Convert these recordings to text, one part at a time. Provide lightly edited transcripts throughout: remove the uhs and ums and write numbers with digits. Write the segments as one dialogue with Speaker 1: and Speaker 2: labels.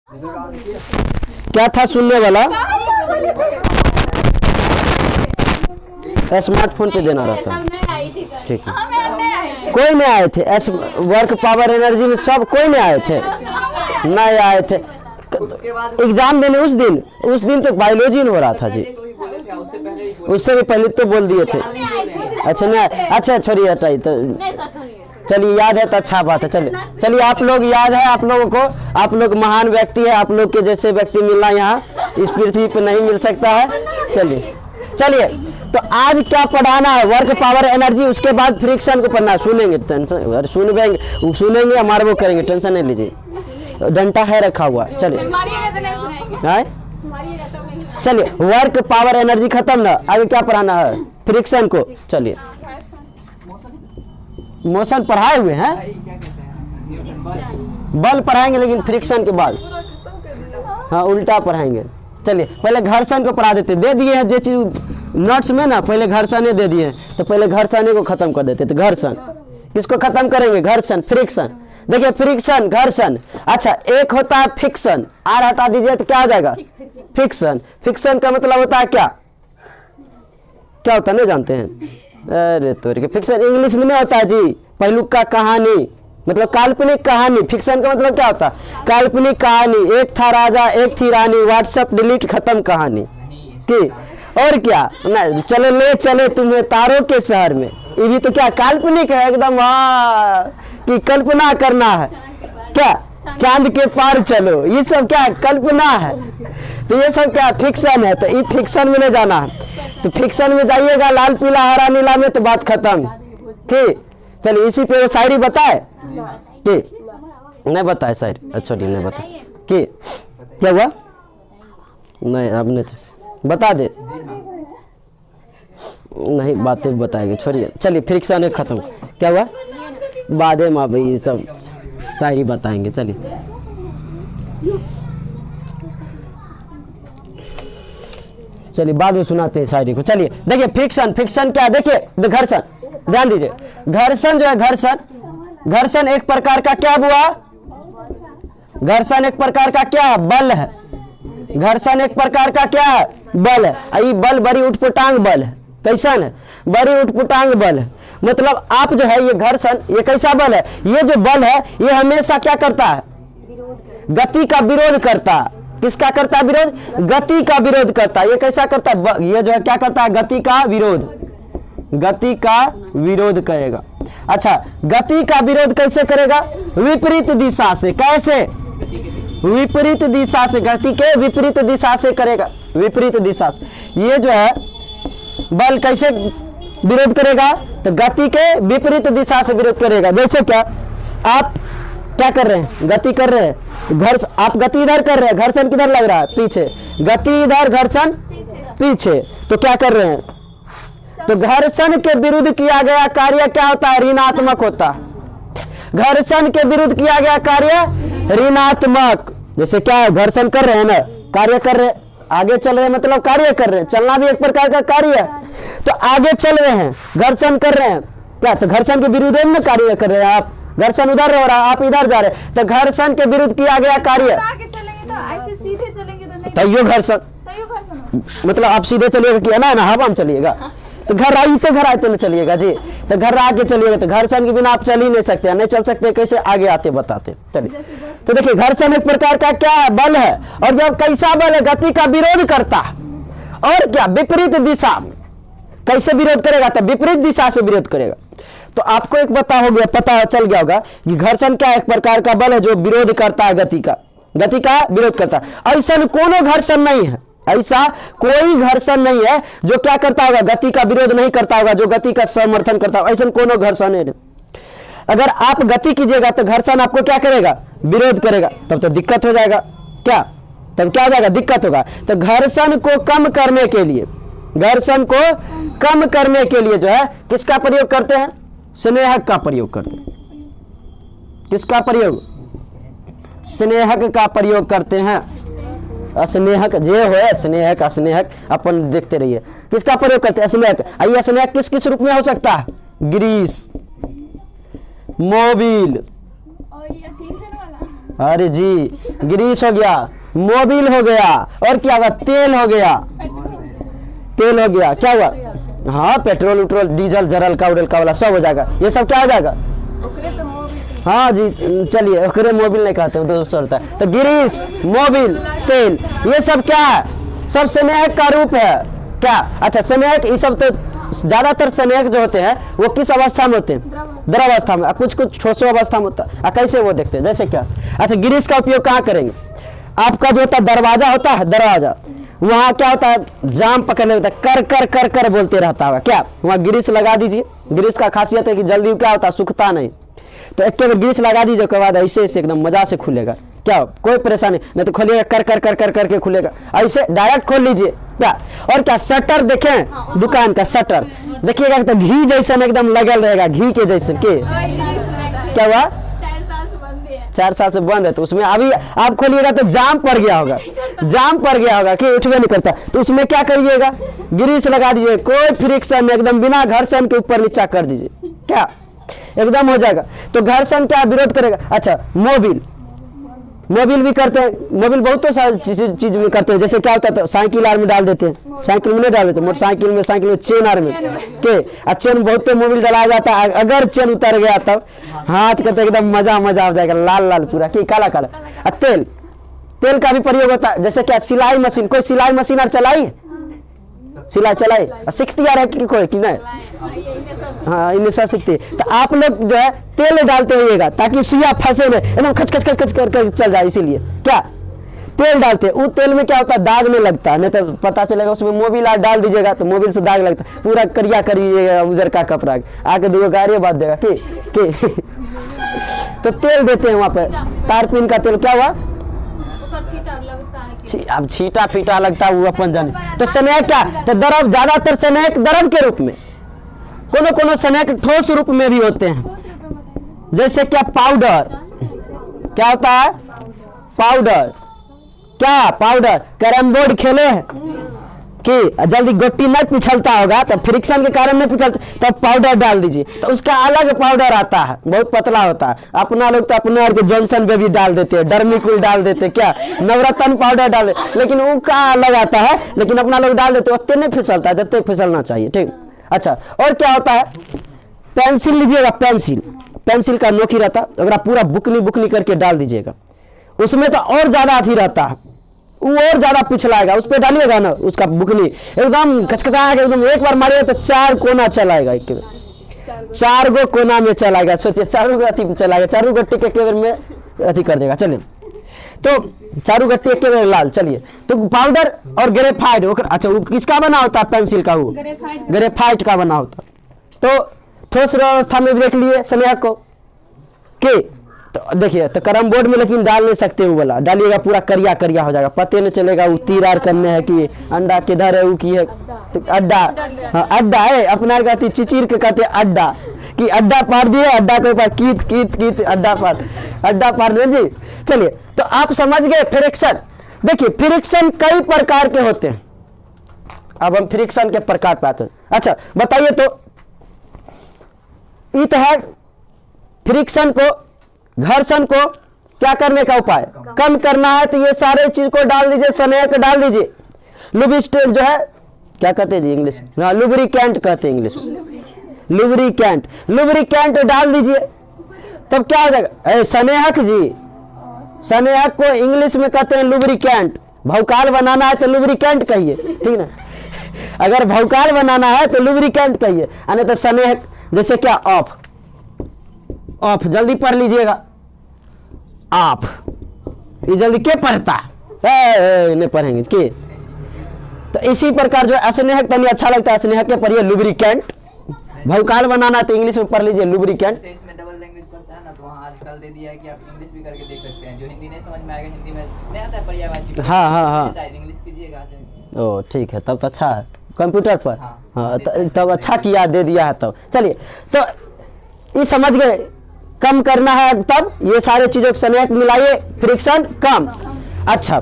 Speaker 1: क्या था सुनने वाला? स्मार्टफोन पे देना रहता। ठीक है, कोई नहीं आए थे वर्क पावर एनर्जी में, सब कोई नहीं आए थे, नहीं आए थे एग्जाम देने। उस दिन तो बायोलॉजी हो रहा था जी, उससे भी पहले तो बोल दिए थे। अच्छा नहीं, अच्छा छोड़िए हटाइए तो, चलिए याद है तो अच्छा बात है। चलिए आप लोग याद है, आप लोगों को, आप लोग महान व्यक्ति है, आप लोग के जैसे व्यक्ति मिलना यहाँ इस पृथ्वी पे नहीं मिल सकता है। चलिए तो आज क्या पढ़ाना है? वर्क पावर एनर्जी, उसके बाद फ्रिक्शन को पढ़ना। सुनेंगे, टेंशन सुनेंगे हमारे वो करेंगे, टेंशन नहीं लीजिए, डंटा है रखा हुआ। चलिए वर्क पावर एनर्जी खत्म ना, आगे क्या पढ़ाना है? फ्रिक्शन को। चलिए मोशन पढ़ाए हुए हैं, बल पढ़ाएंगे लेकिन फ्रिक्शन के बाद, हाँ उल्टा पढ़ाएंगे। चलिए पहले घर्षण को पढ़ा देते, दे दिए हैं जो चीज नोट्स में ना, पहले घर्षण दे दिए हैं तो पहले घर्षण को खत्म कर देते। तो घर्षण किसको खत्म करेंगे? घर्षण, फ्रिक्शन। देखिए फ्रिक्शन, घर्षण। अच्छा एक होता है फिक्शन, आर हटा दीजिए तो क्या आ जाएगा? फिक्शन। फिक्शन का मतलब होता है क्या? क्या होता है नहीं जानते हैं? अरे तो फिक्शन इंग्लिश में नहीं होता है जी, पहलुका कहानी, मतलब काल्पनिक कहानी। फिक्शन का मतलब क्या होता है? काल्पनिक कहानी। एक था राजा एक थी रानी, व्हाट्सएप डिलीट खत्म कहानी की। और क्या ना, चलो ले चले तुम्हें तारों के शहर में, ये भी तो क्या काल्पनिक है एकदम, कि कल्पना करना है। क्या चांद के पार चलो, ये सब क्या कल्पना है? तो ये सब क्या फिक्शन है। तो ये फिक्शन में नहीं जाना है, तो फिक्शन में जाइएगा लाल पीला हरा नीला में, तो बात खत्म। ठीक, चलिए इसी पे वो शायरी बताए कि नहीं बताए शायरी? अच्छा नहीं बताए कि क्या हुआ? नहीं आपने बता दे, नहीं बातें बताएंगे, छोड़िए। चलिए फ्रिक्शन खत्म, क्या हुआ? बादे माँ भाई ये सब शायरी बताएंगे। चलिए बाद में सुनाते हैं शायरी को। चलिए देखिए फिक्शन, फिक्शन क्या? देखिए घर्षण, ध्यान दीजिए। घर्षण जो है, घर्षण एक प्रकार का क्या हुआ? घर्षण एक प्रकार का क्या? बल है। घर्षण एक प्रकार का क्या है? बल है। ये बल बड़ी उठपुटांग बल है। कैसन है? बड़ी उठपुटांग बल है। मतलब आप जो है ये घर्षण, ये कैसा बल है? ये जो बल है ये हमेशा क्या करता है? गति का विरोध करता है। किसका करता है विरोध? गति का विरोध करता है। ये कैसा करता है? ये जो है क्या करता है? गति का विरोध, गति का विरोध करेगा। अच्छा गति का विरोध कैसे करेगा? विपरीत दिशा से। कैसे? विपरीत दिशा से, गति के विपरीत दिशा से करेगा, विपरीत दिशा से। ये जो है बल कैसे विरोध करेगा? तो गति के विपरीत दिशा से विरोध करेगा। जैसे क्या, आप क्या कर रहे हैं? गति कर रहे हैं, आप गति इधर कर रहे हैं, घर्षण किधर लग रहा है? पीछे। गति इधर, घर्षण पीछे। तो क्या कर रहे हैं? तो घर्षण के विरुद्ध किया गया कार्य क्या होता है? ऋणात्मक होता है। घर्षण के विरुद्ध किया गया कार्य ऋणात्मक। जैसे क्या है? घर्षण कर रहे हैं ना, कार्य कर रहे हैं, आगे चल रहे हैं मतलब कार्य कर रहे हैं, चलना भी एक प्रकार का कार्य है। तो आगे चल रहे हैं, घर्षण कर रहे हैं, क्या? तो घर्षण के विरुद्ध में कार्य कर रहे हैं आप। घर्षण उधर हो रहा है, आप इधर जा रहे हैं, तो घर्षण के विरुद्ध किया गया कार्य।
Speaker 2: आगे चलेंगे तो ऐसे सीधे चलेंगे तो नहीं,
Speaker 1: तैयो घर्षण, मतलब आप सीधे चलिएगा कि ना हवा में चलिएगा, तो घर आई तो घर आए तो नहीं चलिएगा जी, तो घर आके चलिएगा। तो घर्षण के बिना आप चल ही नहीं सकते, नहीं चल सकते, कैसे आगे आते बताते। चलिए तो देखिए घर्षण एक प्रकार का क्या है? बल है। और जब कैसा बल है? गति का विरोध करता है। और क्या? विपरीत दिशा में। कैसे विरोध करेगा? तो विपरीत दिशा से विरोध करेगा। तो आपको एक पता चल गया होगा कि घर्षण क्या एक प्रकार का बल है जो विरोध करता है, गति का विरोध करता है। ऐसा कोनो घर्षण नहीं है, ऐसा कोई घर्षण नहीं है जो क्या करता होगा? गति का विरोध नहीं करता होगा, जो गति का समर्थन करता होगा। ऐसा कोनो घर्षण है। अगर आप गति कीजिएगा तो घर्षण आपको क्या करेगा? विरोध करेगा, तब तो दिक्कत हो जाएगा। क्या? तब क्या हो जाएगा? दिक्कत होगा। तो घर्षण को कम करने के लिए, घर्षण को कम करने के लिए जो है किसका प्रयोग करते हैं? स्नेहक का प्रयोग करते हैं। किसका प्रयोग? स्नेहक का प्रयोग करते हैं। स्नेहक जे हो, स्नेहक अस्नेहक अपन देखते रहिए। किसका प्रयोग करते हैं? स्नेहक। आइए स्नेहक किस किस रूप में हो सकता है? ग्रीस, मोबिल, अरे जी, ग्रीस हो गया, मोबिल हो गया, और क्या होगा, तेल हो गया, तेल हो गया, क्या हुआ, हाँ पेट्रोल उट्रोल डीजल जरल का उड़ल का वाला सब हो जाएगा, ये सब क्या हो जाएगा, हाँ जी चलिए, ओकरे मोबिल नहीं कहते वो दोस्त होता है, तो ग्रीस मोबिल तेल ये सब क्या है, सब स्नेहक का रूप है क्या। अच्छा स्नेहक ये सब तो ज्यादातर स्नेहक जो होते हैं वो किस अवस्था में होते हैं, द्रव अवस्था में, कुछ कुछ ठोस अवस्था में होता है। कैसे वो देखते हैं, जैसे क्या, अच्छा ग्रीस का उपयोग कहाँ करेंगे, आपका जो होता है दरवाजा होता है, दरवाजा वहाँ क्या होता है, जाम पकड़ने होता है, कर कर कर कर बोलते रहता होगा क्या, वहाँ ग्रीस लगा दीजिए। ग्रीस का खासियत है कि जल्दी क्या होता है, सूखता नहीं, तो एक बार ग्रीस लगा दीजिए, उसके बाद ऐसे ऐसे एकदम मजा से खुलेगा, क्या कोई परेशानी नहीं, तो खोलिएगा कर कर कर कर करके खुलेगा, ऐसे डायरेक्ट खोल लीजिए क्या। और क्या शटर देखें, दुकान का शटर देखिएगा तो घी जैसा एकदम लगल रहेगा, घी के जैसे के, क्या हुआ 4 साल से बंद है, तो उसमें अभी आप खोलिएगा तो जाम पड़ गया होगा, जाम पड़ गया होगा कि उठवे नहीं करता, तो उसमें क्या करिएगा, ग्रीस लगा दीजिए, कोई फ्रिक्शन एकदम बिना घर्षण के ऊपर नीचा कर दीजिए, क्या एकदम हो जाएगा। तो घर्षण क्या विरोध करेगा। अच्छा मोबिल, मोबिल भी करते हैं, मोबिल बहुत सारी चीज में करते हैं, जैसे क्या होता है तो साइकिल आर में डाल देते हैं, साइकिल में नहीं डाल देते, मोटरसाइकिल में, साइकिल में चेन आर में के, चेन बहुत मोबिल डलाया जाता है, अगर चेन उतर गया तब हाथ का तो एकदम मजा मजा हो जाएगा, लाल लाल पूरा कि काला काला। तेल, तेल का भी प्रयोग होता है, जैसे क्या सिलाई मशीन, कोई सिलाई मशीन आर चलाई, सिलाई चलाई सीखती आ रहा है कि कोई कि नहीं, हाँ इन्हें सब सीखती है, तो आप लोग जो है तेल डालते रहिएगा ताकि सुइया फंसे नहीं, एकदम खच खच खच खच कर चल जाए, इसीलिए क्या तेल डालते हैं। उस तेल में क्या होता है, दाग नहीं लगता है, नहीं तो पता चलेगा उसमें मोबिल डाल दीजिएगा तो मोबिल से दाग लगता है, पूरा करिया करिएगा उजर का कपड़ा आके दो गाड़ी बात देगा कि तो तेल देते हैं वहाँ पे, तारपीन का तेल क्या हुआ, अब छीटा फीटा लगता है वो अपन जाने। तो स्नेहक क्या, तो द्रव, ज्यादातर स्नेहक द्रव के रूप में, कोनो कोनो स्नेहक ठोस रूप में भी होते हैं, जैसे क्या पाउडर, क्या होता है पाउडर, क्या पाउडर, कैरम बोर्ड खेले हैं कि जल्दी गोटी नहीं पिछलता होगा, तो फ्रिक्शन के कारण नहीं पिछलता, तब पाउडर डाल दीजिए, तो उसका अलग पाउडर आता है, बहुत पतला होता है, अपना लोग तो अपने और के जॉनसन बेबी डाल देते हैं, डर्मिकुल डाल देते हैं, क्या नवरत्न पाउडर डाल देते, लेकिन उनका अलग आता है, लेकिन अपना लोग डाल देते, उतने नहीं फिसलता है जितने फिसलना चाहिए, ठीक। अच्छा और क्या होता है, पेंसिल लीजिएगा, पेंसिल, पेंसिल का नोकी रहता है, अगर आप पूरा बुकनी बुकनी करके डाल दीजिएगा, उसमें तो और ज्यादा अथी रहता है, वो और ज्यादा पिछलाएगा, उस पर डालिएगा ना उसका बुकनी एकदम कचकचा के एकदम एक बार मारिएगा तो 4 कोना चलाएगा, एक 4 गो कोना में चलाएगा, सोचिए 4 गो अथी चलाएगा, 4 गट्टी के केवल में अथी कर देगा। चलिए तो 4 गट्टी एक केवल लाल, चलिए तो पाउडर और ग्रेफाइट, अच्छा वो किसका बना होता है, पेंसिल का, वो ग्रेफाइट का बना होता है। तो ठोस अवस्था में भी देख लिए स्नेहक को के, तो देखिए तो कैरम बोर्ड में लेकिन डाल नहीं सकते, वो वाला डालिएगा पूरा करिया करिया हो जाएगा, पते नहीं चलेगा वो तीर आर करने है कि अंडा किधर है, वो की है अड्डा, हाँ अड्डा है, अपना कहती चिचिर के कहते अड्डा, कि अड्डा पार दिए, अड्डा के ऊपर कीत कीत कीत अड्डा पार दिए जी। चलिए तो आप समझ गए फ्रिक्शन। देखिए फ्रिक्शन कई प्रकार के होते हैं, अब हम फ्रिक्शन के प्रकार पे आते हैं। अच्छा बताइए तो इत है फ्रिक्शन को, घर्षण को क्या करने का उपाय, कम करना है, तो ये सारे चीज को डाल दीजिए, स्नेहक डाल दीजिए, लुब्रिकेंट जो है क्या कहते हैं जी इंग्लिश में, लुब्रिकेंट कहते हैं इंग्लिश में, लुब्रिकेंट, लुब्रिकेंट डाल दीजिए, तब क्या हो जाएगा, स्नेहक जी, स्नेहक को इंग्लिश में कहते हैं लुब्रिकेंट, भौकाल बनाना है तो लुब्रिकेंट कहिए, ठीक ना, अगर भौकाल बनाना है तो लुब्रिकेंट कहिए, नहीं तो स्नेहक, जैसे क्या ऑफ, ऑफ जल्दी पढ़ लीजिएगा, आप ये जल्दी क्या पढ़ता है, नहीं पढ़ेंगे कि, तो इसी प्रकार जो स्नेहक तनी अच्छा लगता है, स्नेहक के पढ़िए लुब्रिकेंट, भौकाल बनाना तो इंग्लिश में पढ़ लीजिए लुब्रिकेंट।
Speaker 3: इसमें डबल लैंग्वेज पढ़ता है ना, तो वहाँ आजकल दे दिया है कि आप इंग्लिश भी करके देख सकते हैं, जो हिंदी नहीं समझ में आएगा, हिंदी में नहीं आता है पर्यायवाची,
Speaker 1: हाँ
Speaker 3: इंग्लिश कीजिएगा।
Speaker 1: ओ ठीक है, तब तो अच्छा है, कंप्यूटर पर, हाँ तब अच्छा किया, दे दिया है तब। चलिए तो ये समझ गए, कम करना है तब ये सारे चीजों को स्नेहक मिलाइए, फ्रिक्शन कम। अच्छा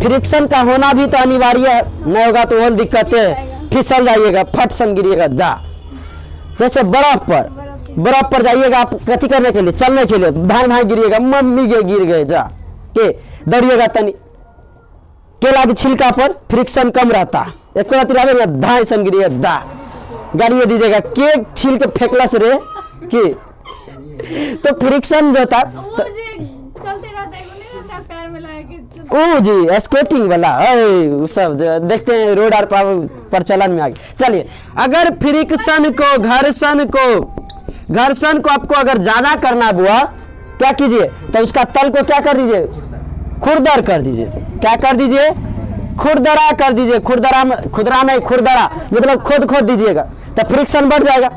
Speaker 1: फ्रिक्शन का होना भी तो अनिवार्य है, नहीं होगा तो और दिक्कत है, फिसल जाइएगा, फट सन गिरिएगा दा, जैसे बर्फ पर बर्फ पर जाइएगा आप कथी करने के लिए, चलने के लिए, धान धान गिरिएगा, मम्मी के गिर गए जा के दौड़िएगा तनी। केला की छिलका पर फ्रिक्शन कम रहता, एक रात रहे धान सन गिरिए दा गाड़िए दीजिएगा के छील के फेंकला से रे कि तो फ्रिक्शन जो होता
Speaker 2: वो
Speaker 1: तो,
Speaker 2: जे चलते रहता है, वो नहीं रहता पैर में लगा के
Speaker 1: ओ जी स्केटिंग वाला वो सब जो देखते हैं रोड आर पर चलन में आगे। चलिए, अगर फ्रिक्शन को घर्षण को आपको अगर ज्यादा करना हुआ क्या कीजिए, तो उसका तल को क्या कर दीजिए, खुरदर कर दीजिए। क्या कर दीजिए, खुरदरा कर दीजिए। खुरदरा नहीं, खुरदरा मतलब खोद दीजिएगा, तो फ्रिक्शन बढ़ जाएगा,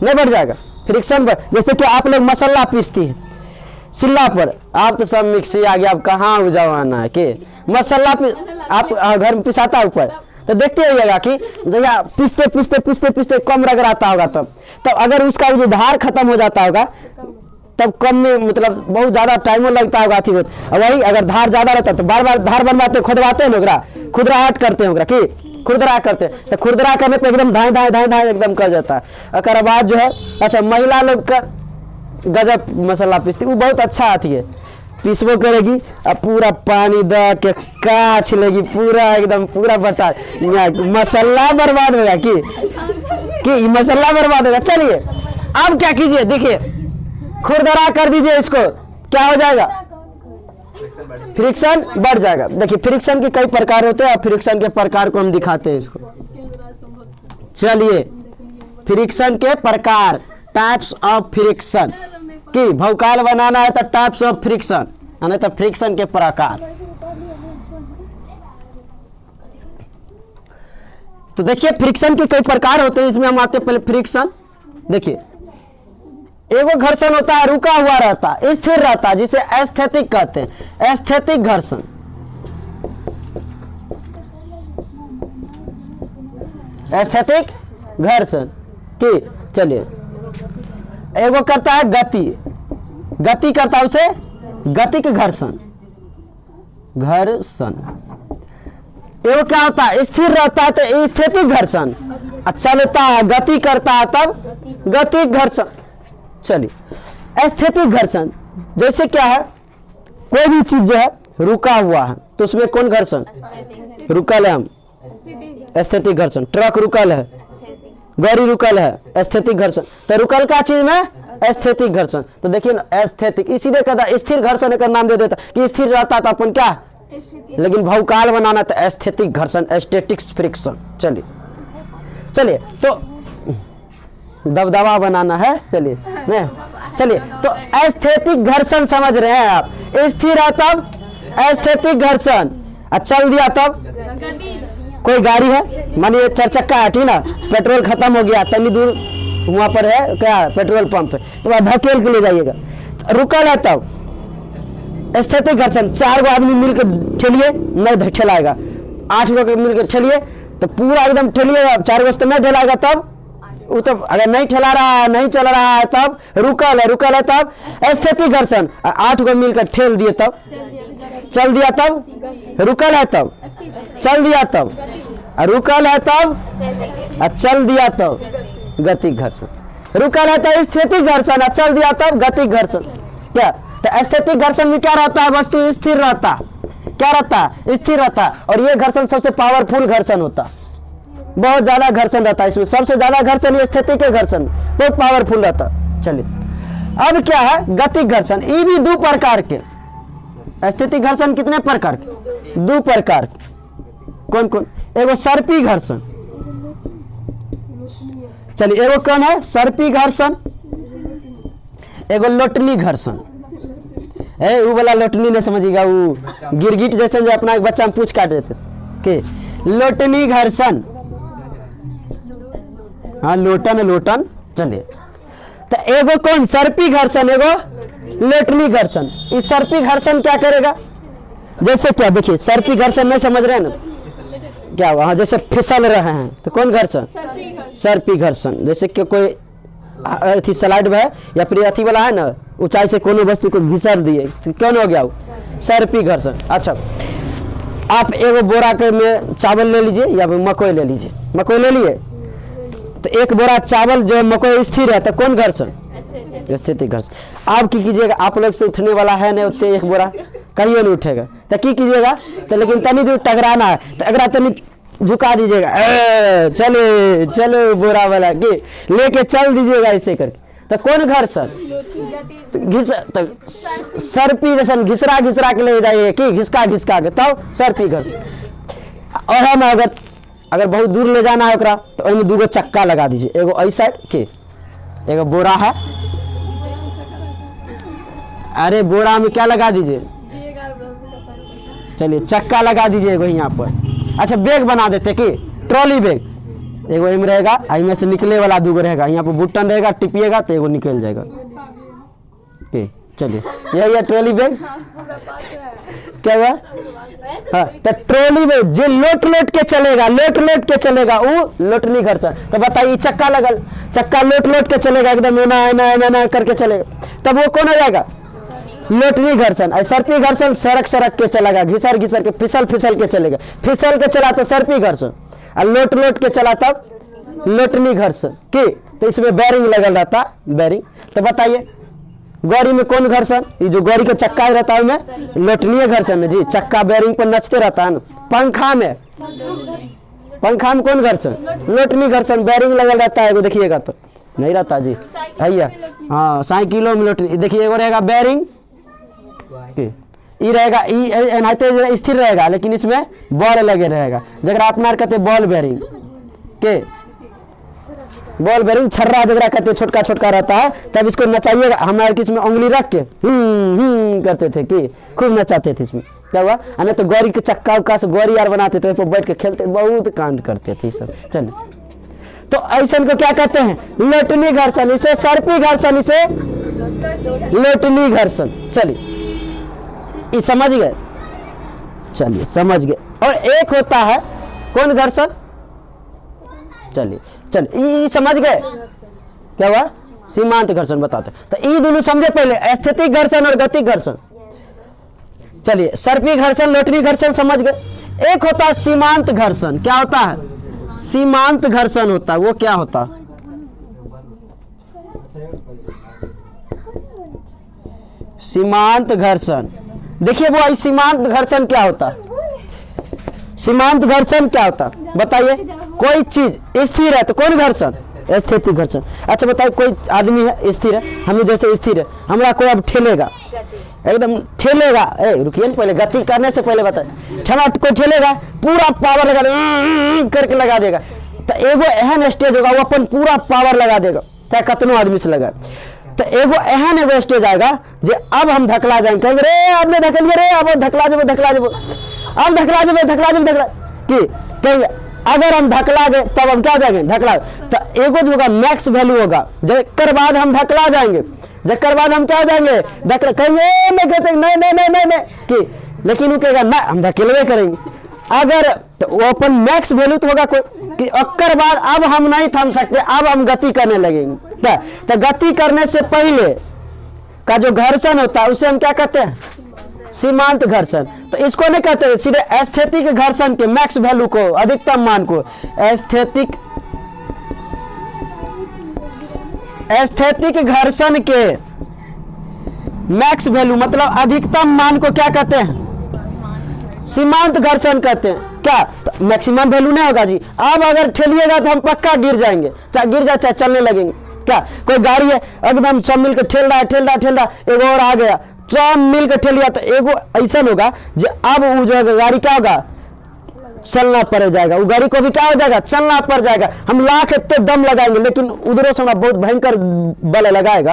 Speaker 1: नहीं बढ़ जाएगा फ्रिक्शन बढ़। जैसे कि आप लोग मसाला पीसती है सिल्ला पर, आप तो सब मिक्सी आ गया, अब कहाँ उजावाना है कि मसाला आप घर में पिसाता ऊपर, तो देखते रहिएगा कि जब पीसते कम रगड़ाता होगा, तब अगर उसका जो धार खत्म हो जाता होगा तब कम में मतलब बहुत ज़्यादा टाइमो लगता होगा अथी होत। वही अगर धार ज़्यादा रहता तो बार बार धार बनवाते खुदवाते हैं लोग, खुदराहट करते हैं कि खुरदरा करते हैं, तो खुरदरा करने पे एकदम धाए एकदम कर जाता है। अगर बाद जो है, अच्छा महिला लोग का गजब मसाला पीसती, वो बहुत अच्छा आती है, पीसबो करेगी अब पूरा पानी द के काछ लेगी पूरा एकदम पूरा बटा, मसाला बर्बाद होगा कि मसाला बर्बाद होगा। चलिए अब क्या कीजिए, देखिए खुरदरा कर दीजिए इसको, क्या हो जाएगा, फ्रिक्शन बढ़ जाएगा। देखिए फ्रिक्शन के कई प्रकार होते हैं, और फ्रिक्शन के प्रकार को हम दिखाते हैं इसको। चलिए फ्रिक्शन के प्रकार, टाइप्स ऑफ फ्रिक्शन की भौकाल बनाना है तो टाइप्स ऑफ फ्रिक्शन, नहीं तो फ्रिक्शन के प्रकार। तो देखिए फ्रिक्शन के कई प्रकार होते हैं, इसमें हम आते हैं पहले फ्रिक्शन। देखिए एगो घर्षण होता है रुका हुआ रहता, स्थिर रहता, जिसे एस्थेटिक कहते हैं, एस्थेटिक घर्षण। एस्थेटिक घर्षण की चलिए, एगो करता है गति करता है उसे गतिक घर्षण। एगो क्या होता है स्थिर रहता है तो स्थितिक घर्षण, चलता है गति करता है तब गतिक घर्षण। चलिए एस्थेटिक घर्षण जैसे क्या है, कोई भी चीज जो है रुका हुआ है तो उसमें कौन घर्षण, रुकल है हम एस्थेटिक घर्षण। ट्रक रुकल है, गाड़ी रुकल है, एस्थेटिक घर्षण। तो रुकल का चीज में एस्थेटिक घर्षण। तो देखिए ना एस्थेटिक, इसीलिए कहता स्थिर घर्षण का नाम दे देता कि स्थिर रहता तो अपन क्या, लेकिन भौकाल बनाना तो एस्थेटिक घर्षण, एस्थेटिक्स फ्रिक्शन। चलिए तो दबदबा बनाना है, चलिए तो एस्थेटिक घर्षण समझ रहे हैं आप, स्थिर है तब एस्थेटिक घर्षण, चल दिया तब कोई गाड़ी है मानिए 4 चक्का है, ठीक ना, पेट्रोल खत्म हो गया, तनी दूर वहाँ पर है क्या पेट्रोल पंप है, तो वहाँ धकेल के ले जाइएगा, तो रुकल है तब एस्थेटिक घर्षण। 4 गो आदमी मिलकर ठेलिए नहीं ठेलाएगा, 8 गो मिलकर ठेलिए तो पूरा एकदम ठेलिएगा, 4 गो तो नहीं ठेलाएगा, तब वो तो अगर नहीं ठेला रहा है नहीं चल रहा है तब रुकल है तब एस्थेटिक घर्षण। 8 गो मिलकर ठेल दिए तब चल दिया, तब रुकल है तब चल दिया, तब रुकल है तब चल दिया, तब गतिक घर्षण। रुकल है तब स्थितिक घर्षण, चल दिया तब गतिक घर्षण। क्या तो एस्थेटिक घर्षण में क्या रहता है, वस्तु स्थिर रहता, क्या रहता है स्थिर रहता, और ये घर्षण सबसे पावरफुल घर्षण होता, बहुत ज्यादा घर्षण रहता है इसमें, सबसे ज्यादा घर्षण एस्थेटिक घर्षण बहुत पावरफुल रहता। चलिए अब क्या है गतिक घर्षण, ये भी 2 प्रकार के। एस्थेटिक घर्षण कितने प्रकार के, 2 प्रकार के। कौन कौन, एगो सर्पी घर्षण, चलिए एगो कौन है सर्पी घर्षण, एगो लोटनी घर्षण है। वो वाला लोटनी नहीं समझिएगा, वो गिरगिट जैसे जो अपना एक बच्चा में पूछ काट देते के, लोटनी घर्षण, हाँ लोटन। चलिए तो एगो कौन सर्पी घर्षण, एगो लोटनी घर्षण। इस सर्पी घर्षण क्या करेगा, जैसे क्या देखिए सर्पी घर्षण नहीं समझ रहे हैं ना, क्या वहाँ जैसे फिसल रहे हैं तो कौन घर्षण, सर्पी घर्षण। जैसे कि कोई अथी स्लाइड में है या फिर अथी वाला है ना, ऊंचाई से कोनो वस्तु को घिसर दिए तो कौन हो गया वो, सर्पी घर्षण। अच्छा आप एगो बोरा के में चावल ले लीजिए या मकई ले लीजिए, मकई ले लिए तो एक बोरा चावल जो मकई स्थिर है तो कौन घर्षण, स्थिति घर्षण। आप की कीजिएगा, आप लोग से उठने वाला है नहीं, उठते एक बोरा कहीं नहीं उठेगा, तो की कीजिएगा, तो लेकिन तनी जो टकराना है तो अगर तनी झुका दीजिएगा, चले चलो बोरा वाला के लेके चल दीजिएगा ऐसे करके, तो कौन घर्षण? सर्पी जैसन घिसरा घिसरा के ले जाइए कि घिसका घिसका के, तब सर्पी घर्षण। और हम अगर बहुत दूर ले जाना है ओकरा तो ओहिमे दूगो चक्का लगा दीजिए, एगो ऐ साइड के, एगो बोरा है, अरे बोरा में क्या लगा दीजिए, चलिए चक्का लगा दीजिए एगो यहाँ पर। अच्छा बैग बना देते कि ट्रॉली बैग, एगो इनमें रहेगा, इनमें से निकले वाला दूगो रहेगा, यहाँ पर बटन रहेगा, टिपिएगा तो एगो निकल जाएगा। चलिए यही है ट्रॉली बैग। क्या हुआ? हाँ, तो ट्रॉली में जो लोट लोट के चलेगा, लोट लोट के चलेगा वो लोटनी घर्षण। तो बताइए चक्का लगल, चक्का लोट लोट के चलेगा, एकदम एना करके चलेगा, तब वो कौन हो जाएगा? लोटनी घर्षण। और सर्पी घर्षण सरक सरक के चलेगा, घिसर घिसर के, फिसल फिसल के चलेगा, फिसल के चला तो सर्पी घर्षण, और लोट लोट के चला तब लोटनी घर्षण की। तो इसमें बैरिंग लगल रहता, बैरिंग। तो बताइए गौरी में कौन घर्षण? ये जो गौरी का चक्का रहता है उसमें लोटनीय घर्षण है जी, चक्का बैरिंग पर नचते रहता है ना। पंखा में, पंखा में कौन घर्षण? लोटनी घर्षण, बैरिंग लगल रहता है, वो देखिएगा तो नहीं रहता जी, भैया। हाँ साइकिलों में लोटनी, देखिए वो रहेगा बैरिंग, ये रहेगा, ये स्थिर रहेगा, लेकिन इसमें बॉल लगे रहेगा, जरा अपना कहते बॉल बैरिंग के, बॉल बेरिंग छर्रा जगह कहते छोटका छोटका रहता है, तब इसको नचाइएगा। हमारे किसमें उंगली रख के करते थे कि खूब नचाते थे इसमें। क्या हुआ? अने तो गौरी के चक्का उक्का से गौरी यार बनाते थे, तो बैठ के खेलते, बहुत कांड करते थे सब। चलिए तो ऐसा को क्या कहते हैं? लोटनी घर्षण। इसे सर्पी घर्षण, इसे लोटनी घर्षण। चलिए ये समझ गए? चलिए समझ गए। और एक होता है कौन घर्षण? चलिए चलिए ये समझ गए क्या हुआ? सीमांत घर्षण बताते। तो ये दोनों समझे पहले, स्थैतिक घर्षण और गतिक घर्षण। चलिए सर्पी घर्षण, लोटनी घर्षण समझ गए। एक होता है सीमांत घर्षण। क्या होता है? सीमांत घर्षण होता है। वो क्या होता है? सीमांत घर्षण। देखिए वो सीमांत घर्षण क्या होता है? सीमांत घर्षण क्या होता है बताइए? कोई चीज स्थिर है तो कौन घर्षण? स्थैतिक घर्षण। अच्छा बताइए, कोई आदमी है स्थिर है, हमें जैसे स्थिर है, हमरा कोई अब ठेलेगा, एकदम ठेलेगा, रुकिए ना पहले, गति करने से पहले बताए, ठेला कोई ठेलेगा, पूरा पावर लगा देगा, करके लगा देगा, तो एगो एहन स्टेज होगा, वो अपन पूरा पावर लगा देगा, चाहे कितनों आदमी से लगा। तो एगो एहन एगो स्टेज आएगा जे अब हम धकला जाएंगे, कहेंगे रे आपने धकलिए रे, अब धकला जब धकला जब, अब धकला जब धकला जब धकला कि कहेंगे अगर हम धकला गए तब हम क्या जाएंगे? धकला। तो एगो जो होगा मैक्स वैल्यू होगा, जकर बाद हम धकला जाएंगे, जकर बाद हम क्या हो जाएंगे? धकला। कहेंगे नहीं नहीं नहीं नहीं नहीं कि, लेकिन वो कहेगा ना हम धकेलवे करेंगे। अगर तो वो अपन मैक्स वैल्यू तो होगा कोई कि अक्कर बाद अब हम नहीं थम सकते, अब हम गति करने लगेंगे। तो गति करने से पहले का जो घर्षण होता है उसे हम क्या कहते हैं? सीमांत घर्षण। तो इसको नहीं कहते सीधे स्थैतिक घर्षण के मैक्स वैल्यू को, अधिकतम मान को, स्थैतिक घर्षण के मैक्स वैल्यू मतलब अधिकतम मान को क्या कहते हैं? सीमांत घर्षण कहते हैं। क्या? तो मैक्सिमम वैल्यू नहीं होगा जी। अब अगर ठेलिएगा तो हम पक्का गिर जाएंगे, चाहे गिर जाए चाहे चलने लगेंगे। क्या? कोई गाड़ी है एकदम सब मिलकर ठेल रहा है, ठेल रहा ठेल रहा, एगो और आ गया, सब मिलकर ठेल लिया, तो एगो ऐसा होगा जो अब वो जो गाड़ी क्या होगा? चलना पड़ जाएगा, वो गाड़ी को भी क्या हो जाएगा? चलना पड़ जाएगा। हम लाख इतने दम लगाएंगे, लेकिन उधरों से हमारा बहुत भयंकर बल लगाएगा।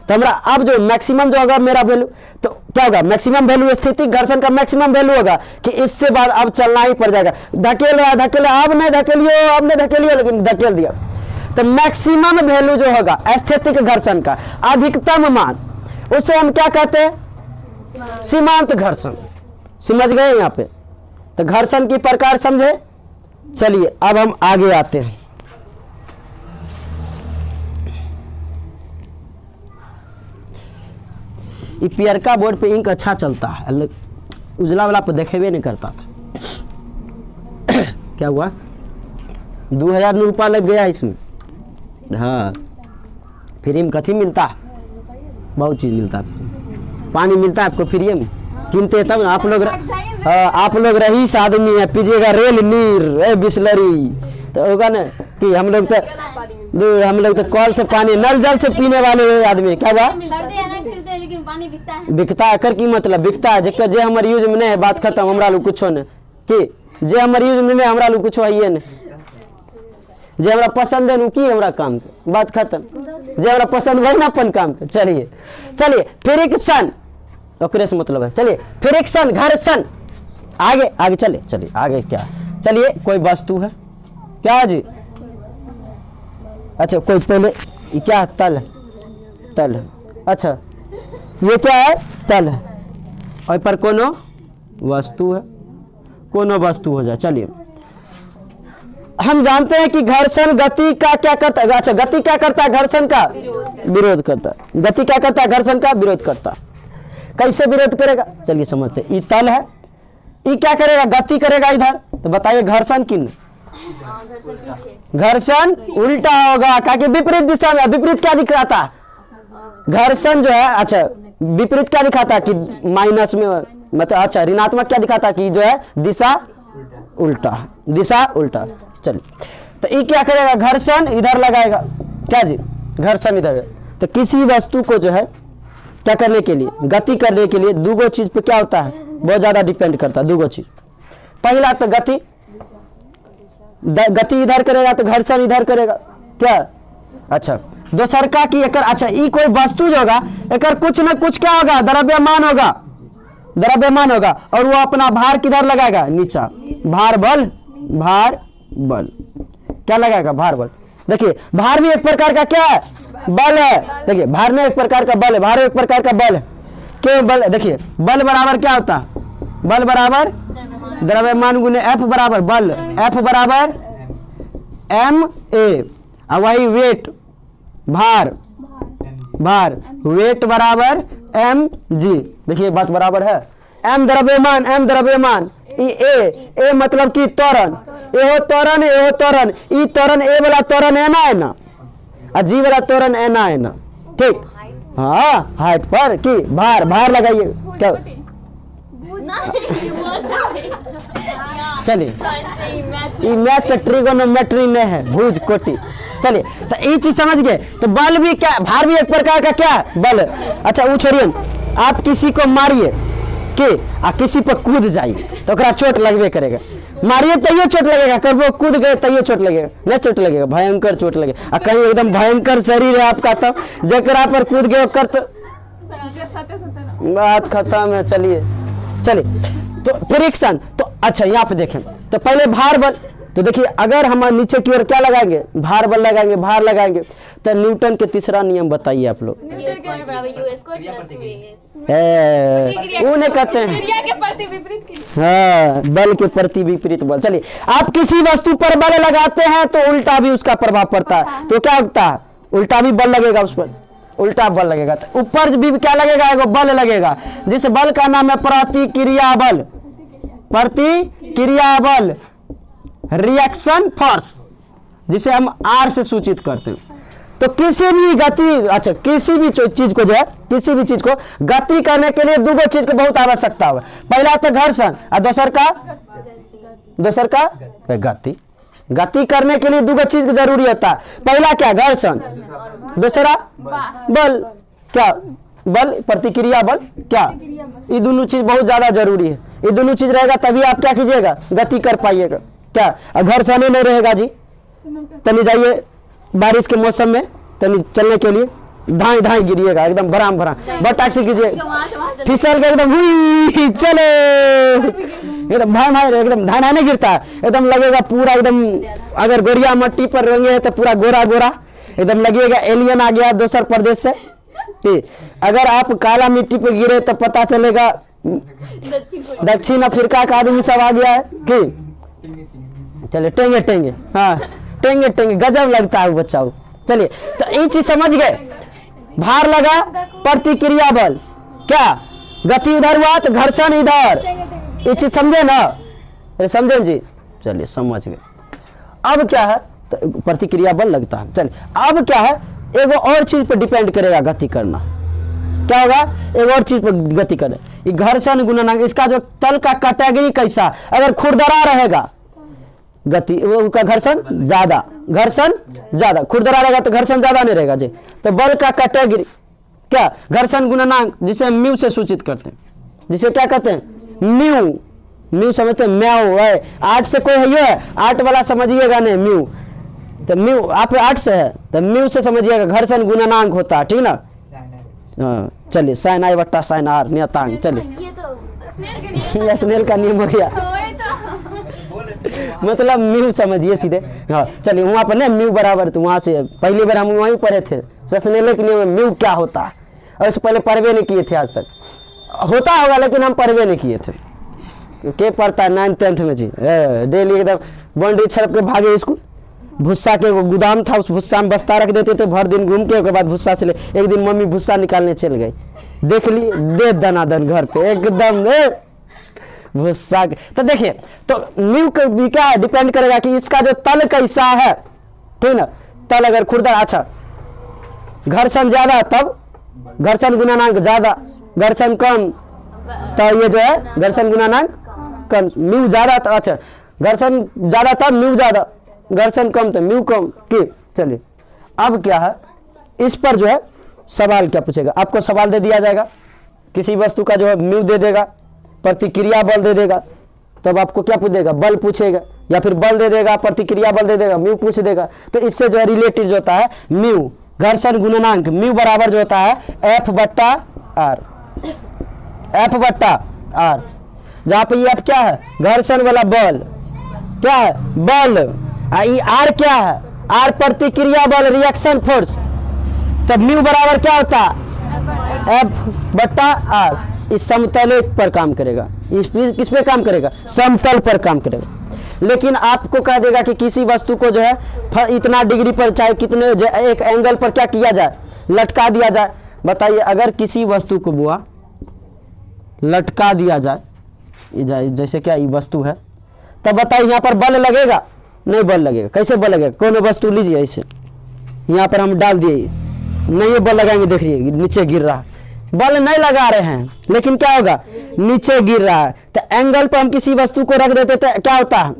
Speaker 1: तो हमारा अब जो मैक्सिमम जो होगा मेरा वैल्यू, तो क्या होगा? मैक्सिमम वैल्यू स्थैतिक घर्षण का मैक्सिमम वैल्यू होगा कि इससे बाद अब चलना ही पड़ जाएगा। धकेल रहा धकेल, अब नहीं धकेलियो, अब नहीं धकेलियो, लेकिन धकेल दिया। तो मैक्सिमम वैल्यू जो होगा स्थैतिक घर्षण का, अधिकतम मान, उसे हम क्या कहते हैं? सीमांत घर्षण। समझ गए यहाँ पे? तो घर्षण की प्रकार समझे। चलिए अब हम आगे आते हैं। ये पियरका बोर्ड पे इंक अच्छा चलता है, उजला वाला पे देखेबे नहीं करता था। क्या हुआ? 2000 रुपया लग गया इसमें। हाँ फ्री में कथी मिलता है? बहुत चीज़ मिलता है। पानी मिलता है आपको फ्री में, कीनते तब ना। आप लोग रईस आदमी है, पीजिएगा रेल नीर बिस्लरी तो होगा ना कि हम लोग तो कॉल से पानी नल जल से पीने वाले आदमी। क्या बात
Speaker 2: लेकिन पानी बिकता है।
Speaker 1: बिकता है कर की मतलब बिकता है जेकर जे हमर यूज में नहीं है, बात खत्म। हमरा लोग कुछो नहीं कि जे हमर यूज में नहीं, हमरा लोग कुछो है नहीं। जे हमरा पसंद है की हमरा काम के, बात खत्म। जे हमरा पसंद है ना अपन काम के। चलिए फ्रिक्शन ओकरे से मतलब है। चलिए फ्रिक्शन घर्षण। आगे चलिए आगे क्या? चलिए कोई वस्तु है क्या जी? अच्छा कोई पहले क्या है? तल। अच्छा ये क्या है? तल है। और पर कोनो वस्तु है, कोनो वस्तु हो जाए। चलिए हम जानते हैं कि घर्षण गति का क्या करता है? अच्छा गति क्या करता है? घर्षण का विरोध करता है। गति क्या करता है? घर्षण का विरोध करता है। कैसे विरोध करेगा? चलिए समझते। ये तल है, ये क्या करेगा? गति करेगा इधर। तो बताइए घर्षण किन? घर्षण उल्टा होगा, क्योंकि विपरीत दिशा में। विपरीत क्या दिखाता है? घर्षण जो है अच्छा विपरीत क्या दिखाता है कि माइनस में, मतलब अच्छा ऋणात्मक क्या दिखाता है कि जो है दिशा उल्टा। दिशा उल्टा। चलिए तो ये क्या करेगा? घर्षण इधर लगाएगा। क्या जी? घर्षण इधर। तो किसी वस्तु को जो है क्या करने के लिए, गति करने के लिए दूगो चीज पे क्या होता है? बहुत ज्यादा डिपेंड करता है दूगो चीज। पहला तो गति इधर करेगा तो घर्षण इधर करेगा। क्या? अच्छा दोसर का कि एकर अच्छा ई कोई वस्तु जो होगा एकर कुछ न कुछ क्या होगा? द्रव्यमान होगा। द्रव्यमान होगा और वो अपना भार किधर लगाएगा? नीचा। भार बल क्या लगाएगा? भार बल। देखिए भार भी एक प्रकार का क्या है? बल है। देखिए भार में एक प्रकार का बल है। भार एक प्रकार का बल है। क्यों बल? देखिए बल बराबर क्या होता है? बल बराबर द्रव्यमान गुने एफ बराबर बल। एफ बराबर एम ए। वही वेट भार वेट बराबर एम जी। देखिए बात बराबर है। एम द्रव्यमान ए मतलब कि त्वरण। एहो त्वरण ई त्वरण ए वाला त्वरण एना है ना, जी वाला त्वरण एना है ना। ठीक हाँ हाइट पर कि भार लगाइए। क्या? चलिए मैथ का ट्रिगोनोमेट्री नहीं है, भुज कोटि। चलिए तो ये चीज समझ गए। तो बल भी क्या? भार भी एक प्रकार का क्या है? बल। अच्छा वो छोड़िए, आप किसी को मारिए कि किसी पर कूद जाइए तो ओकरा चोट लगबे करेगा। मारिए तैयो चोट लगेगा, करबो कूद गए तैयो चोट लगेगा। नहीं चोट लगेगा, भयंकर चोट लगेगा। कहीं एकदम भयंकर शरीर है आपका तो जकरा पर कूद गए कर तो बात खत्म है। चलिए तो फ्रिक्शन। तो अच्छा यहाँ पे देखें तो पहले भार बल। तो देखिए अगर हम नीचे की ओर क्या लगाएंगे? भार बल लगाएंगे। भार लगाएंगे तो न्यूटन के तीसरा नियम बताइए आप लोग। उन्हें कहते हैं
Speaker 2: क्रिया के प्रति विपरीत क्रिया।
Speaker 1: हाँ बल के प्रति विपरीत बल। चलिए आप किसी वस्तु पर बल लगाते हैं तो उल्टा भी उसका प्रभाव पड़ता है। तो क्या होता है? उल्टा भी बल लगेगा उस पर, उल्टा बल लगेगा। तो ऊपर भी क्या लगेगा? एगो बल लगेगा। जिस बल का नाम है प्रतिक्रिया बल। प्रतिक्रिया बल रिएक्शन फोर्स, जिसे हम आर से सूचित करते हैं। तो किसी भी गति अच्छा किसी भी चीज को जो है किसी भी चीज को गति करने के लिए दूगो चीज को बहुत आवश्यकता होगा। पहला तो घर्षण और दूसर का गति करने के लिए दूगो चीज की जरूरी होता है। पहला क्या? घर्षण। दूसरा बल। क्या? बल प्रतिक्रिया बल। क्या? ये दोनों चीज बहुत ज्यादा जरूरी है। ये दोनों चीज रहेगा तभी आप क्या कीजिएगा? गति कर पाइएगा। क्या? घर्षण ही नहीं रहेगा जी। तनी जाइए बारिश के मौसम में तनी चलने के लिए धाई गिरिएगा एकदम भराम बटाक से कीजिए फिसल के एकदम हुई चले एकदम भाई एकदम धाना नहीं गिरता एकदम लगेगा पूरा एकदम। अगर गोरिया मट्टी पर रंगे तो पूरा गोरा एकदम लगेगा एलियन आ गया दूसर प्रदेश से। ठीक अगर आप काला मिट्टी पे गिरे तो पता चलेगा दक्षिण अफ्रीका का आदमी सब आ गया है कि चले टेंगे हाँ टेंगे गजब लगता है बच्चा। चलिए तो ये चीज समझ गए। भार लगा प्रतिक्रिया बल। क्या? गति उधर हुआ तो घर्षण इधर। ये चीज समझे ना? समझे जी? चलिए समझ गए। अब क्या है? तो प्रतिक्रिया बल लगता है। चलिए अब क्या है? एक और चीज पर डिपेंड करेगा गति करना। क्या होगा? एक और चीज पर गति करे। घर्षण गुणनांक, इसका जो तल का कैटेगरी कैसा, अगर खुरदरा रहेगा गति वो का घर्षण ज्यादा, घर्षण ज्यादा, खुरदरा रहेगा तो घर्षण ज्यादा नहीं रहेगा जी। तो बल का कैटेगरी क्या? घर्षण गुणनांक, जिसे म्यू से सूचित करते हैं, जिसे क्या कहते हैं? म्यू। म्यू समझते हैं? म्याऊ है। 8 से कोई है ये 8 वाला समझिएगा नहीं, म्यू तो म्यू आप 8 से है तो म्यू से समझिएगा घर्षण गुणनांक होता है, ठीक ना। हाँ चलिए, साइन आई बट्टा साइन आर नियतांक। चलिए
Speaker 2: ये तो
Speaker 1: स्नेल का नियम हो गया, मतलब म्यू समझिए सीधे। हाँ चलिए, वहाँ पर ना म्यू बराबर, तो वहाँ से पहली बार हम वहीं पढ़े थे स्नेल के नियम में म्यू क्या होता है, और इससे पहले पढ़वे नहीं किए थे, आज तक होता होगा लेकिन हम पढ़वे नहीं किए थे। के पढ़ता है 9th 10th में जी, डेली एकदम बाउंड्री छड़प के भागे स्कूल। भुस्सा के वो गोदाम था, उस भुस्सा में बस्ता रख देते थे, भर दिन घूम के उसके बाद भुस्सा से ले। एक दिन मम्मी भुस्सा निकालने चल गई, देख ली दे दनादन घर पे एकदम भुस्सा के। तो देखिए, तो म्यू का भी क्या है, डिपेंड करेगा कि इसका जो तल कैसा है, ठीक ना। तल अगर खुरदरा, अच्छा घर्षण ज्यादा तब घर्षण गुणनांक ज्यादा, घर्षण कम तो ये जो है घर्षण गुणनांक कम। म्यू ज्यादा तो अच्छा घर्षण ज्यादा तब म्यू ज्यादा, घर्षण कम तो म्यू कम की। चलिए अब क्या है, इस पर जो है सवाल क्या पूछेगा, आपको सवाल दे दिया जाएगा, किसी वस्तु का जो है म्यू दे देगा, प्रतिक्रिया बल दे देगा, तो अब आपको क्या पूछ देगा? बल पूछेगा, या फिर बल दे देगा, प्रतिक्रिया बल दे देगा, म्यू पूछ देगा। तो इससे जो है रिलेटिव जो होता है म्यू, घर्षण गुणनांक म्यू बराबर जो होता है एफ बट्टा आर, एफ बट्टा आर, जहाँ पे ये एफ क्या है? घर्षण वाला बल, क्या है? बल। ये आर क्या है? आर प्रतिक्रिया बल, रिएक्शन फोर्स। तब म्यू बराबर क्या होता है? एफ बट्टा आर। इस समतल पर काम करेगा, इस किस पे काम करेगा? समतल पर काम करेगा। लेकिन आपको कह देगा कि किसी वस्तु को जो है इतना डिग्री पर, चाहे कितने एक एंगल पर क्या किया जाए? लटका दिया जाए। बताइए, अगर किसी वस्तु को बुआ लटका दिया जाए, जैसे क्या ये वस्तु है, तब बताइए यहाँ पर बल लगेगा? नहीं बल लगेगा। कैसे बल लगेगा? कौन वस्तु लीजिए, ऐसे यहाँ पर हम डाल दिए, नहीं ये बल लगाएंगे, देखिए नीचे गिर रहा है, बल नहीं लगा रहे हैं, लेकिन क्या होगा? नीचे गिर रहा है। तो एंगल पर हम किसी वस्तु को रख देते तो क्या होता है?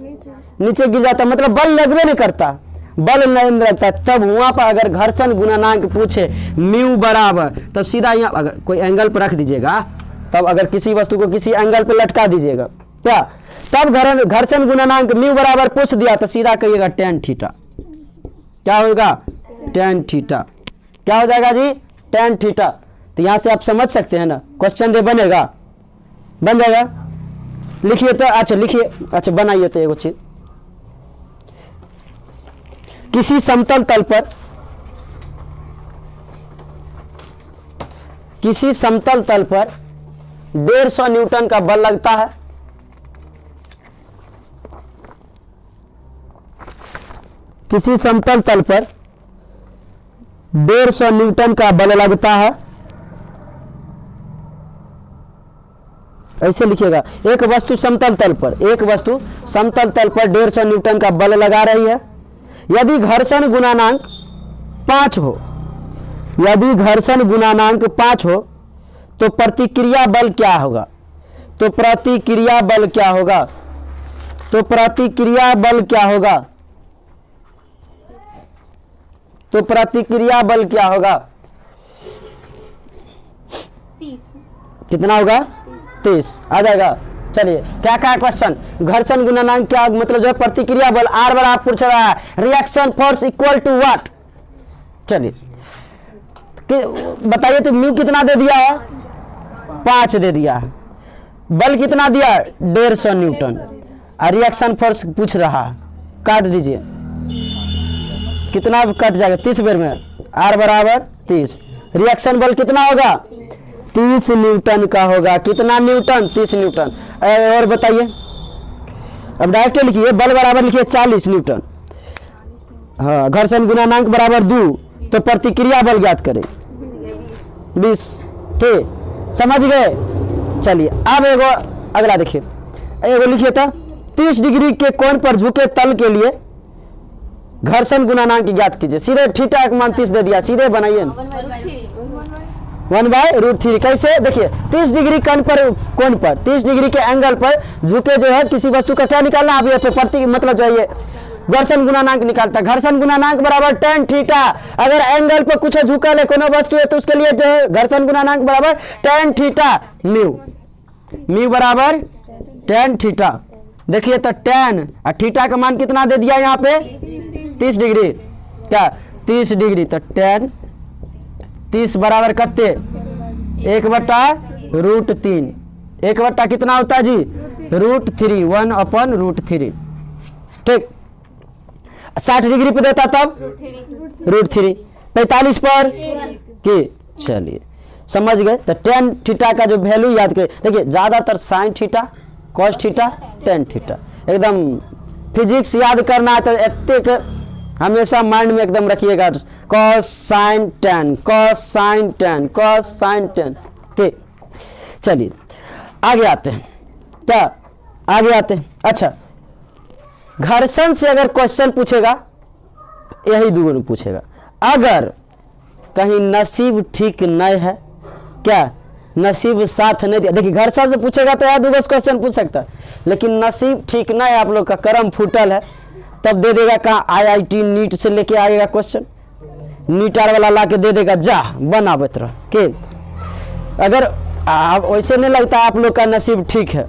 Speaker 1: नीचे गिर जाता, मतलब बल लगवे नहीं करता, बल नहीं लगता। तब वहां पर अगर घर्षण गुणनांक पूछे म्यू बराबर, तब सीधा यहाँ अगर कोई एंगल पर रख दीजिएगा, तब अगर किसी वस्तु को किसी एंगल पर लटका दीजिएगा क्या, तब घर्षण गुणनांक म्यू बराबर पूछ दिया तो सीधा कहिएगा tan थीटा। क्या होगा? tan theta. क्या हो जाएगा जी? tan theta. तो यहाँ से आप समझ सकते हैं ना, क्वेश्चन दे बनेगा, बन जाएगा। लिखिए तो, अच्छा लिखिए, अच्छा बनाइए तो एगो चीज, किसी समतल तल पर, किसी समतल तल पर 150 न्यूटन का बल लगता है। किसी समतल तल पर 150 न्यूटन का बल लगता है। ऐसे लिखिएगा, एक वस्तु समतल तल पर, एक वस्तु समतल तल पर 150 न्यूटन का बल लगा रही है। यदि घर्षण गुणांक 5 हो, यदि घर्षण गुणांक 5 हो तो प्रतिक्रिया बल क्या होगा? तो प्रतिक्रिया बल क्या होगा? तो प्रतिक्रिया बल क्या होगा? तो प्रतिक्रिया बल क्या होगा?
Speaker 2: 30।
Speaker 1: कितना होगा? 30 आ जाएगा। चलिए क्या क्या क्वेश्चन, घर्षण गुणांक क्या मतलब जो है प्रतिक्रिया बल, आर बराबर पूछ रहा है, reaction force equal to what? चलिए बताइए, तो म्यू कितना दे दिया है? 5 दे दिया है। बल कितना दिया? 150 न्यूटन। और रिएक्शन फोर्स पूछ रहा है, काट दीजिए, कितना कट जाएगा? 30 बेर में, आर बराबर 30। रिएक्शन बल कितना होगा? 30 न्यूटन का होगा। कितना न्यूटन? 30 न्यूटन। और बताइए, अब डायरेक्ट लिखिए, बल बराबर लिखिए 40 न्यूटन। हाँ, घर्षण गुणांक बराबर 2, तो प्रतिक्रिया बल ज्ञात करें 20। ठीक, समझ गए? चलिए अब एगो अगला देखिए, एगो लिखिए था 30 डिग्री के कोण पर झुके तल के लिए घर्षण गुणानांक ज्ञात कीजिए। सीधे थीटा का मान 30 दे दिया, सीधे बनाइए ना। 1/√3 कैसे? देखिए 30 डिग्री कोण पर 30 डिग्री के एंगल पर झुके जो है किसी वस्तु का क्या निकालना, आप ये पे प्रति मतलब जो है ये घर्षण गुणानांक निकालता है। घर्षण गुणानांक बराबर tan थीटा। अगर एंगल पर कुछ झुका है कोनो वस्तु है तो उसके लिए जो है घर्षण गुणानांक बराबर tan थीटा म्यू बराबर tan थीटा। देखिए तो tan और थीटा का मान कितना दे दिया यहाँ पे 30 डिग्री, क्या 30 डिग्री, तो tan 30 बराबर कत्ते 1/√3। 1 कितना होता है जी √3, 1/√3। ठीक, 60 डिग्री पे देता तब √3, 45 पर की, चलिए समझ गए। तो tan थीटा का जो वैल्यू याद करें, देखिए ज्यादातर sin theta, cos theta, tan theta, एकदम फिजिक्स याद करना है तो इतने हमेशा माइंड में एकदम रखिएगा, cos sin tan, cos sin tan, cos sin tan। ठीक, चलिए आगे आते हैं, क्या आगे आते हैं। अच्छा, घर्षण से अगर क्वेश्चन पूछेगा यही दूगो पूछेगा, अगर कहीं नसीब ठीक नहीं है, क्या नसीब साथ नहीं दिया, देखिए घर्षण से पूछेगा तो यह दूगो क्वेश्चन पूछ सकता है, लेकिन नसीब ठीक नहीं है, आप लोग का कर्म फूटल है, तब दे देगा कहाँ IIT नीट से लेके आएगा क्वेश्चन, नीट आर वाला ला के दे देगा, जा बनावत रह के। अगर आप वैसे नहीं लगता आप लोग का नसीब ठीक है,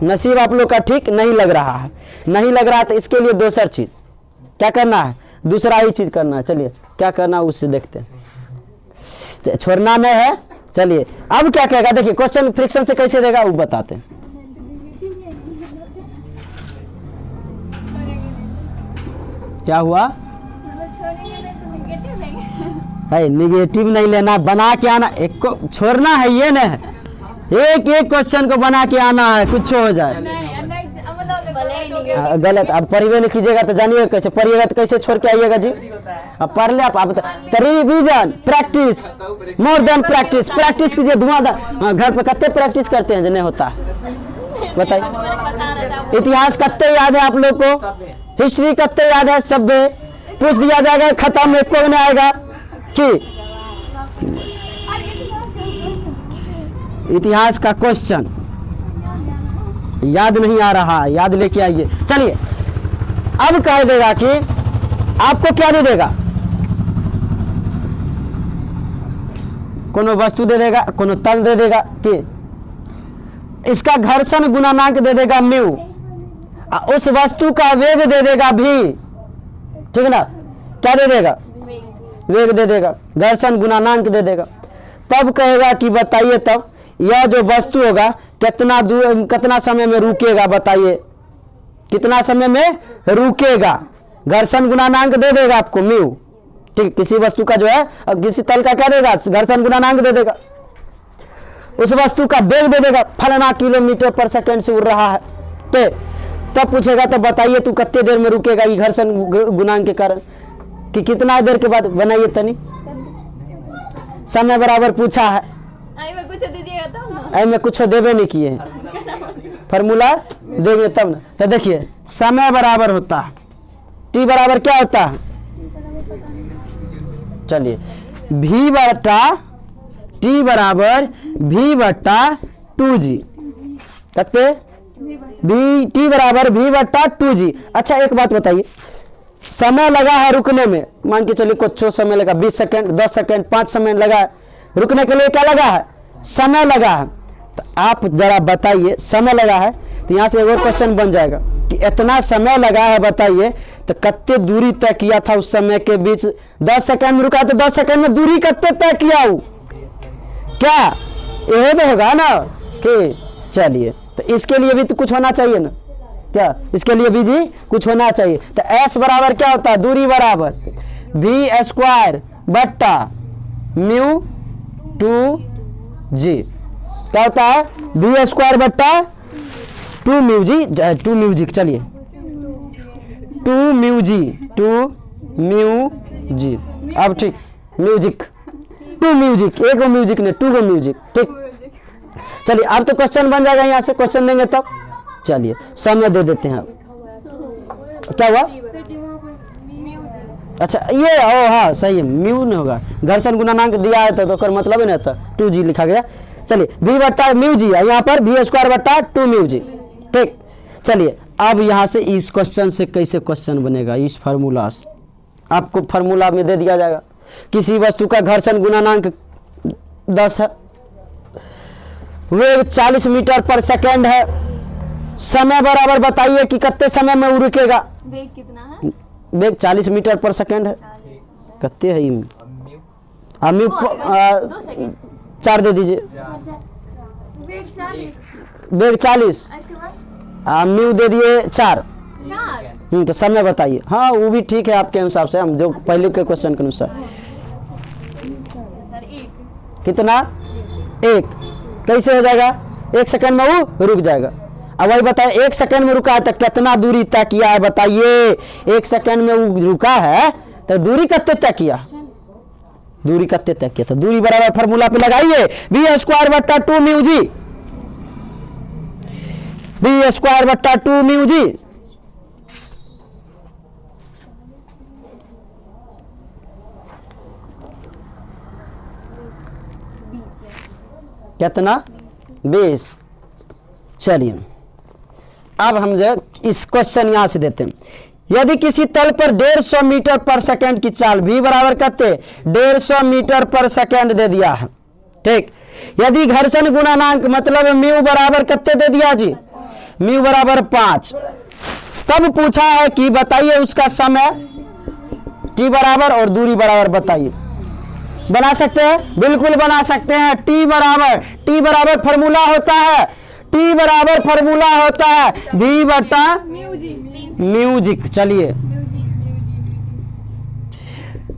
Speaker 1: नसीब आप लोग का ठीक नहीं लग रहा है, नहीं लग रहा है तो इसके लिए दूसरा चीज क्या करना है, दूसरा ही चीज करना है। चलिए क्या करना है उससे देखते हैं, छोड़ना नहीं है। चलिए अब क्या कहेगा, देखिए क्वेश्चन फ्रिक्शन से कैसे देगा वो बताते हैं। क्या हुआ है, निगेटिव नहीं लेना, बना के आना, एक को छोड़ना है, ये नहीं है एक क्वेश्चन को बना के आना है, कुछ हो जाए गलत। अब पढ़िए नहीं कीजिएगा तो जानिए कैसे पढ़िएगा, तो कैसे छोड़ के आइएगा जी। अब पढ़ ले आप revision, practice, more than practice, practice कीजिए धुआंधार। घर पे कितने प्रैक्टिस करते हैं जो नहीं होता बताइए। इतिहास कितने याद है आप लोग को, हिस्ट्री कितने याद है, सब पूछ दिया जाएगा, खत्म, एक को नहीं आएगा कि इतिहास का क्वेश्चन याद नहीं आ रहा, याद लेके आइए। चलिए अब कह देगा कि आपको क्या दे देगा, कोनो वस्तु दे देगा, कोनो तल दे देगा कि इसका घर्षण गुणानांक दे देगा म्यू, उस वस्तु का वेग दे देगा भी, ठीक है ना, क्या दे देगा, वेग दे देगा, घर्षण गुणानांक दे देगा। तब कहेगा कि बताइए तब यह जो वस्तु होगा कितना दूर कितना समय में रुकेगा, बताइए कितना समय में रुकेगा, घर्षण गुणानांक दे देगा आपको म्यू। ठीक, किसी वस्तु का जो है और किसी तल का क्या देगा, घर्षण गुणानांक दे देगा, उस वस्तु का वेग दे देगा, फलाना किलोमीटर पर सेकंड से उड़ रहा है, तो तब पूछेगा तो बताइए तू कितने देर में रुकेगा ये घर्षण गुणांक के कारण, कि कितना देर के बाद, बनाइए तनी, समय बराबर पूछा है, में कुछ देवे नहीं किए फार्मूला देंगे तब ना। तो देखिए समय बराबर होता है टी बराबर क्या होता है, चलिए v बटा टी बराबर v/2g, कहते टी बराबर v/2g। अच्छा एक बात बताइए, समय लगा है रुकने में, मान के चलिए कुछ समय लगा, 20 सेकंड, 10 सेकंड, 5 समय लगा है रुकने के लिए, क्या लगा है, समय लगा है। तो आप जरा बताइए, समय लगा है तो यहाँ से एक और क्वेश्चन बन जाएगा कि इतना समय लगा है, बताइए तो कितने दूरी तय किया था उस समय के बीच, 10 सेकंड में रुका तो 10 सेकंड में दूरी कितने तय किया हो, क्या यही तो होगा ना कि, चलिए तो इसके लिए भी तो कुछ होना चाहिए ना, क्या इसके लिए भी जी कुछ होना चाहिए। तो s बराबर क्या होता है, दूरी बराबर v² बट्टा म्यू 2g, क्या होता है v² बट्टा 2 म्यू g, चलिए 2 म्यू जी, अब ठीक म्यूजिक 2 म्यूजिक, एक म्यूजिक ने 2 म्यूजिक, ठीक। चलिए अब तो क्वेश्चन बन जाएगा, यहाँ से क्वेश्चन देंगे तब। चलिए समय दे देते हैं, क्या हुआ अच्छा ये ओ हाँ सही है, म्यू नहीं होगा, घर्षण गुणांक दिया है तो ओकर मतलब ही नहीं था, 2g लिखा गया। चलिए v बट्टा म्यू जी, यहाँ पर v स्क्वायर बट्टा 2 म्यू जी। ठीक, चलिए अब यहाँ से इस क्वेश्चन से कैसे क्वेश्चन बनेगा, इस फार्मूला से आपको फार्मूला में दे दिया जाएगा। किसी वस्तु का घर्षण गुणांक 10 है, वेग 40 मीटर पर सेकेंड है, समय बराबर बताइए कि कितने समय में वो रुकेगा।
Speaker 2: वेग कितना है?
Speaker 1: वेग 40 मीटर पर सेकेंड है, कितने है ये?
Speaker 3: Mu
Speaker 2: 2 second.
Speaker 1: 4 दे दीजिए,
Speaker 2: वेग 40।
Speaker 1: वेग 40,
Speaker 2: इसके बाद
Speaker 1: म्यू दे दिए 4।
Speaker 2: 4।
Speaker 1: तो समय बताइए। हाँ वो भी ठीक है आपके हिसाब से, हम जो पहले के क्वेश्चन के अनुसार।
Speaker 2: सर 1।
Speaker 1: कितना? 1। कैसे हो जाएगा? 1 सेकंड में वो रुक जाएगा। अब वही बताए 1 सेकंड में रुका है तो कितना दूरी तय किया है बताइए। 1 सेकंड में वो रुका है तो दूरी कितने तय किया, दूरी कितने तय किया, तो दूरी बराबर फार्मूला पे लगाइए, v स्क्वायर बट्टा 2 म्यू जी, v स्क्वायर बट्टा 2 म्यू जी। कितना? 20। चलिए अब हम जो इस क्वेश्चन यहां से देते हैं, यदि किसी तल पर 150 मीटर पर सेकंड की चाल v बराबर करते 150 मीटर पर सेकंड दे दिया है। ठीक, यदि घर्षण गुणांक मतलब म्यू बराबर कितने दे दिया जी, म्यू बराबर 5, तब पूछा है कि बताइए उसका समय t बराबर और दूरी बराबर बताइए। बना सकते हैं, बिल्कुल बना सकते हैं। t बराबर फार्मूला होता है, t बराबर फार्मूला होता है v बटा म्यूजिक। चलिए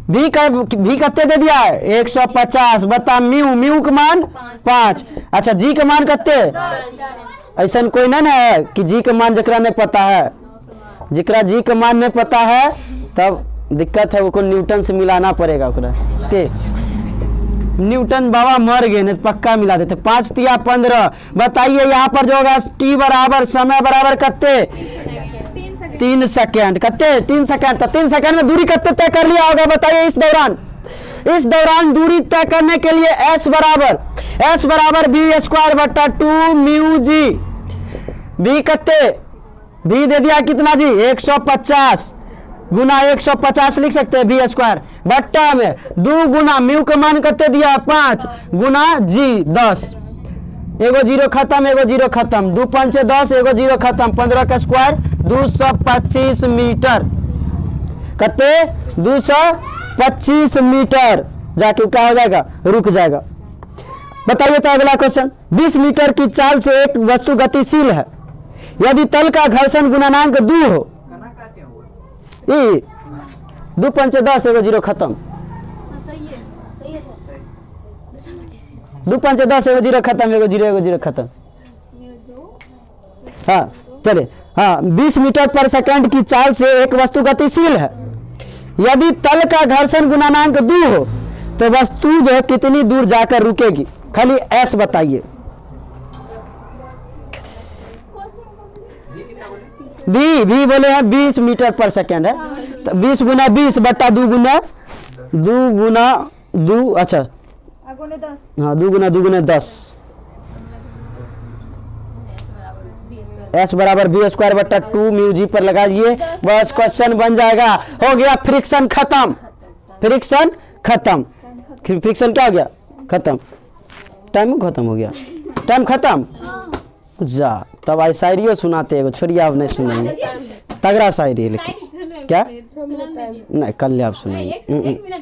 Speaker 1: v कितने दे दिया है 150 बता म्यू का मान 5। अच्छा g का मान कितने? ऐसा कोई नहीं है कि g का मान जकरा नहीं पता है, जकरा g का मान नहीं पता है तब दिक्कत है, वो न्यूटन से मिलाना पड़ेगा ओकरा के। न्यूटन बाबा मर गए नहीं पक्का मिला देते। 5 तिया 15। बताइए यहाँ पर जो होगा t बराबर समय बराबर कितने? 3 सेकेंड। कितने? 3 सेकेंड। तो 3 सेकेंड में दूरी कितने तय कर लिया होगा बताइए। इस दौरान दूरी तय करने के लिए s बराबर v स्क्वायर बट्टा 2 म्यू जी। v कितने? v दे दिया कितना जी 150 गुना 150 लिख सकते हैं v स्क्वायर बट्टा में 2 गुना म्यू का मान कितने दिया 5 गुना g 10। एगो जीरो खत्म, एगो जीरो खत्म, 2 5 10, एगो जीरो खत्म, 15 का स्क्वायर 225 मीटर। कितने? 225 मीटर जाके क्या हो जाएगा, रुक जाएगा। बताइए तो अगला क्वेश्चन, 20 मीटर की चाल से एक वस्तु गतिशील है, यदि तल का घर्षण गुणांक 2 हो, 2 5 10, एगो जीरो खत्म, 2 5 10, एगो जीरो खत्म, एगो जीरो खत्म। हाँ चलिए, हाँ 20 मीटर पर सेकंड की चाल से एक वस्तु गतिशील है, यदि तल का घर्षण गुणांक 2 हो तो वस्तु जो है कितनी दूर जाकर रुकेगी, खाली एस बताइए। बी बोले हैं 20 मीटर पर सेकंड है, तो 20 गुना 20 बट्टा 2 गुना 2, अच्छा हाँ 2 गुना 10, एस बराबर बी स्क्वायर बट्टा 2 म्यू जी पर लगा दिए, बस क्वेश्चन बन जाएगा। हो गया फ्रिक्शन खत्म, फ्रिक्शन खत्म, फ्रिक्शन क्या हो गया खत्म, टाइम खत्म हो गया, टाइम खत्म। जा तब आज शायरी सुनाते हैं, छोड़िए आप नहीं सुनाएंगे, तगड़ा शायरी, लेकिन क्या नहीं कल आप सुनाएंगे।